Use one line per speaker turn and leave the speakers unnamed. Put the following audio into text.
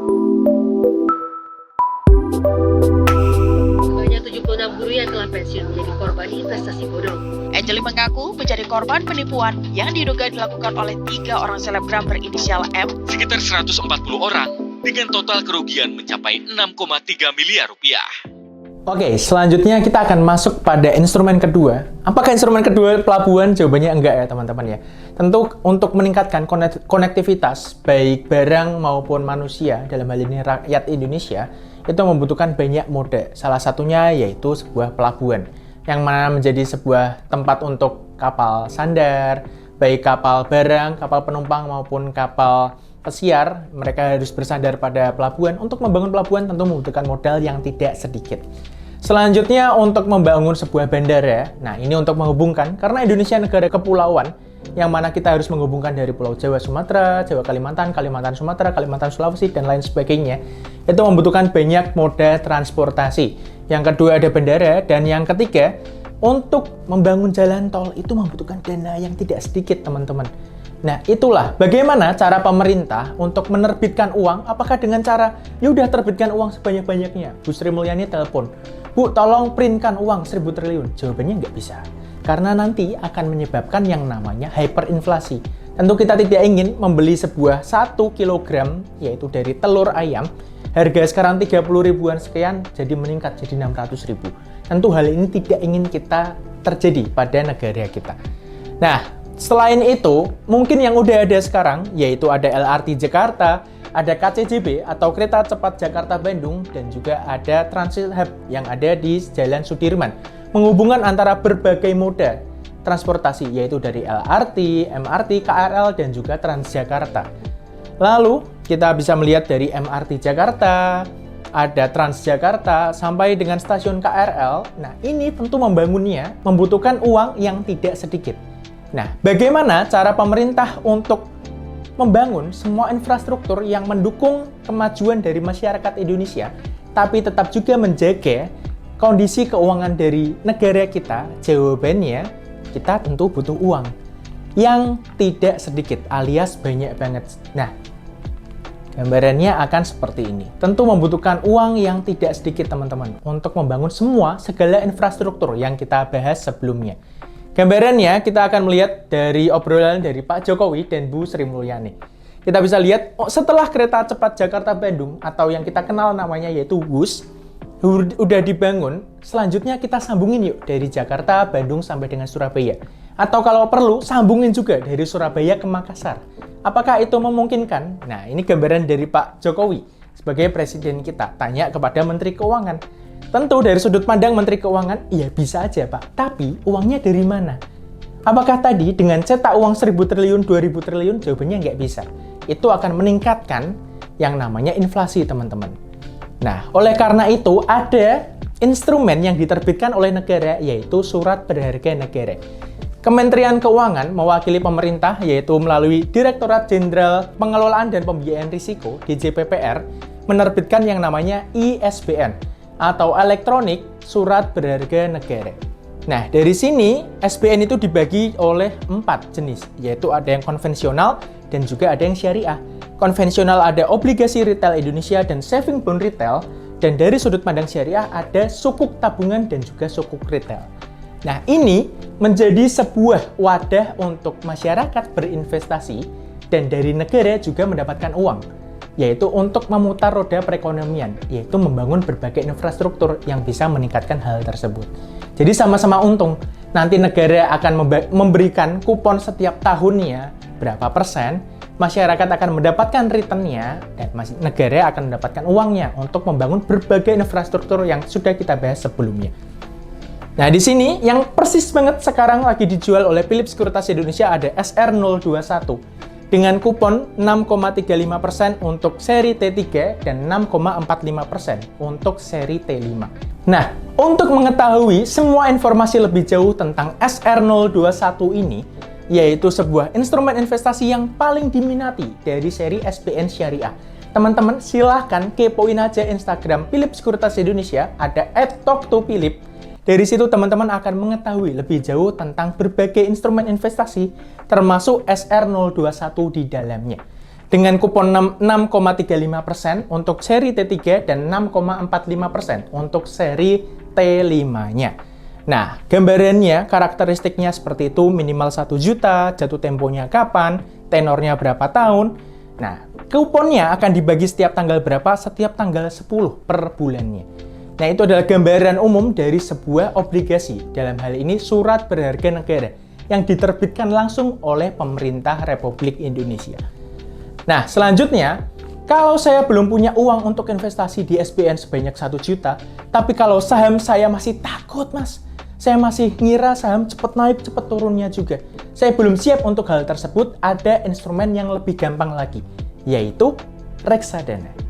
Sebanyak 76 guru yang telah pensiun menjadi korban investasi bodong.
Angeli mengaku menjadi korban penipuan yang diduga dilakukan oleh 3 orang selebgram berinisial M.
Sekitar 140 orang dengan total kerugian mencapai 6,3 miliar rupiah.
Oke, selanjutnya kita akan masuk pada instrumen kedua. Apakah instrumen kedua pelabuhan? Jawabannya enggak ya teman-teman ya. Tentu untuk meningkatkan konektivitas baik barang maupun manusia, dalam hal ini rakyat Indonesia, itu membutuhkan banyak moda. Salah satunya yaitu sebuah pelabuhan, yang mana menjadi sebuah tempat untuk kapal sandar, baik kapal barang, kapal penumpang maupun kapal pesiar. Mereka harus bersandar pada pelabuhan. Untuk membangun pelabuhan tentu membutuhkan modal yang tidak sedikit. Selanjutnya untuk membangun sebuah bandara. Nah, ini untuk menghubungkan, karena Indonesia negara kepulauan, yang mana kita harus menghubungkan dari Pulau Jawa, Sumatera, Jawa, Kalimantan, Kalimantan, Sumatera, Kalimantan, Sulawesi, dan lain sebagainya. Itu membutuhkan banyak moda transportasi. Yang kedua ada bandara, dan yang ketiga, untuk membangun jalan tol itu membutuhkan dana yang tidak sedikit, teman-teman. Nah, itulah bagaimana cara pemerintah untuk menerbitkan uang. Apakah dengan cara, yaudah terbitkan uang sebanyak-banyaknya? Bu Sri Mulyani telepon, Bu, tolong printkan uang 1.000 triliun. Jawabannya nggak bisa. Karena nanti akan menyebabkan yang namanya hyperinflasi. Tentu kita tidak ingin membeli sebuah 1 kilogram, yaitu dari telur ayam, harga sekarang 30 ribuan sekian, jadi meningkat jadi 600 ribu. Tentu hal ini tidak ingin kita terjadi pada negara kita. Nah, selain itu, mungkin yang udah ada sekarang, yaitu ada LRT Jakarta, ada KCJB atau Kereta Cepat Jakarta-Bandung, dan juga ada Transit Hub yang ada di Jalan Sudirman, menghubungkan antara berbagai moda transportasi, yaitu dari LRT, MRT, KRL, dan juga Transjakarta. Lalu, kita bisa melihat dari MRT Jakarta, ada Transjakarta, sampai dengan stasiun KRL. Nah, ini tentu membangunnya membutuhkan uang yang tidak sedikit. Nah, bagaimana cara pemerintah untuk membangun semua infrastruktur yang mendukung kemajuan dari masyarakat Indonesia, tapi tetap juga menjaga kondisi keuangan dari negara kita? Jawabannya, kita tentu butuh uang yang tidak sedikit, alias banyak banget. Nah, gambarannya akan seperti ini. Tentu membutuhkan uang yang tidak sedikit, teman-teman, untuk membangun segala infrastruktur yang kita bahas sebelumnya. Gambarannya kita akan melihat dari obrolan dari Pak Jokowi dan Bu Sri Mulyani. Kita bisa lihat setelah kereta cepat Jakarta-Bandung atau yang kita kenal namanya yaitu WUS udah dibangun, selanjutnya kita sambungin yuk dari Jakarta, Bandung sampai dengan Surabaya. Atau kalau perlu sambungin juga dari Surabaya ke Makassar. Apakah itu memungkinkan? Nah, ini gambaran dari Pak Jokowi sebagai presiden kita. Tanya kepada Menteri Keuangan. Tentu dari sudut pandang Menteri Keuangan, iya bisa aja Pak, tapi uangnya dari mana? Apakah tadi dengan cetak uang 1.000 triliun, 2.000 triliun? Jawabannya nggak bisa. Itu akan meningkatkan yang namanya inflasi, teman-teman. Nah, oleh karena itu ada instrumen yang diterbitkan oleh negara, yaitu surat berharga negara. Kementerian Keuangan mewakili pemerintah, yaitu melalui Direktorat Jenderal Pengelolaan dan Pembiayaan Risiko, DJPPR, menerbitkan yang namanya ISBN, atau elektronik surat berharga negara. Nah, dari sini SBN itu dibagi oleh 4 jenis, yaitu ada yang konvensional dan juga ada yang syariah. Konvensional ada obligasi retail Indonesia dan saving bond retail, dan dari sudut pandang syariah ada sukuk tabungan dan juga sukuk retail. Nah, ini menjadi sebuah wadah untuk masyarakat berinvestasi dan dari negara juga mendapatkan uang, yaitu untuk memutar roda perekonomian, yaitu membangun berbagai infrastruktur yang bisa meningkatkan hal tersebut. Jadi sama-sama untung. Nanti negara akan memberikan kupon setiap tahunnya berapa persen, masyarakat akan mendapatkan return-nya, dan negara akan mendapatkan uangnya untuk membangun berbagai infrastruktur yang sudah kita bahas sebelumnya. Nah, di sini yang persis banget sekarang lagi dijual oleh Philips Sekuritas Indonesia ada SR021. Dengan kupon 6,35% untuk seri T3 dan 6,45% untuk seri T5. Nah, untuk mengetahui semua informasi lebih jauh tentang SR021 ini, yaitu sebuah instrumen investasi yang paling diminati dari seri SBN Syariah, teman-teman silahkan kepoin aja Instagram Philips Sekuritas Indonesia, ada @talk2philip. Dari situ teman-teman akan mengetahui lebih jauh tentang berbagai instrumen investasi, termasuk SR021 di dalamnya. dengan kupon 6,35% untuk seri T3 dan 6,45% untuk seri T5-nya. Nah, gambarannya, karakteristiknya seperti itu, minimal 1 juta, jatuh temponya kapan, tenornya berapa tahun. Nah, kuponnya akan dibagi setiap tanggal berapa? Setiap tanggal 10 per bulannya. Nah, itu adalah gambaran umum dari sebuah obligasi, dalam hal ini surat berharga negara, yang diterbitkan langsung oleh pemerintah Republik Indonesia. Nah, selanjutnya, kalau saya belum punya uang untuk investasi di SBN sebanyak 1 juta, tapi kalau saham saya masih takut, Mas. Saya masih ngira saham cepat naik, cepat turunnya juga. Saya belum siap untuk hal tersebut, ada instrumen yang lebih gampang lagi, yaitu reksadana.